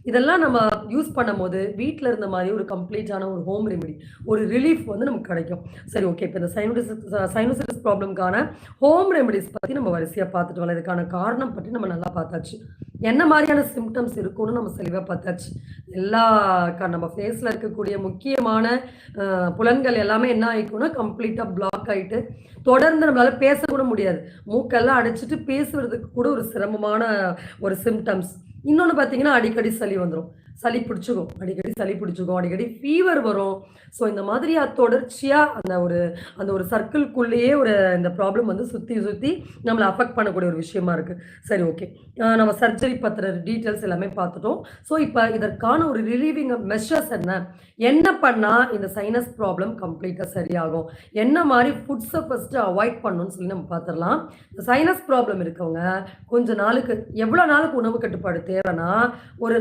இதெல்லாம் நம்ம யூஸ் பண்ணும்போது, வீட்ல இருந்த மாரி ஒரு கம்ப்ளீட்டான ஒரு ஹோம் ரெமெடி, ஒரு ரிலீஃப் வந்து நமக்கு கிடைக்கும். சரி ஓகே. இப்ப இந்த சைனோசைட்டிஸ் ப்ராப்ளம்க்கான ஹோம் ரெமெடிஸ் பத்தி நம்ம வரிசையா பார்த்துட்டு வரலாம். இதுக்கான காரணம் பத்தி நம்ம நல்லா பார்த்தாச்சு. என்ன மாரியான சிம்ப்டம்ஸ் இருக்கும்னு நம்ம தெளிவா பார்த்தாச்சு. எல்லா நம்ம ஃபேஸ்ல இருக்கக்கூடிய முக்கியமான புலன்கள் எல்லாமே என்ன ஆயிக்கும்னா, கம்ப்ளீட்டா பிளாக் ஆயிட்டு, தொடர்ந்து நம்மளால பேச கூட முடியாது. மூக்கெல்லாம் அடைச்சுட்டு பேசுறதுக்கு கூட ஒரு சிரமமான ஒரு சிம்ப்டம்ஸ். இன்னொன்னு பார்த்தீங்கன்னா, அடிக்கடி சளி வந்துரும். சளி பிடிச்சுக்கும். அடிக்கடி சளி பிடிச்சுக்கும். அடிக்கடி ஃபீவர் வரும். ஸோ இந்த மாதிரியா தொடர்ச்சியா அந்த ஒரு சர்க்கிள்குள்ளேயே இந்த ப்ராப்ளம் வந்து சுத்தி, சுத்தி நம்மள அஃபெக்ட் பண்ணக்கூடிய ஒரு விஷயமா இருக்கு. சரி ஓகே. நம்ம சர்ஜரி பத்தின டீட்டெயில்ஸ் எல்லாமே பார்த்துட்டோம். ஸோ இப்ப இதற்கான ஒரு ரிலீவிங் மெஷர்ஸ் என்ன? என்ன பண்ணா இந்த சைனஸ் ப்ராப்ளம் கம்ப்ளீட்டா சரியாகும்? என்ன மாரி ஃபுட்ஸ ஃபர்ஸ்ட்டு அவாய்ட் பண்ணணும்னு சொல்லி நம்ம பார்த்துரலாம். இந்த சைனஸ் ப்ராப்ளம் இருக்கவங்க கொஞ்ச நாளுக்கு எவ்வளோ நாளுக்கு உணவு கட்டுப்பாடு தேவைன்னா, ஒரு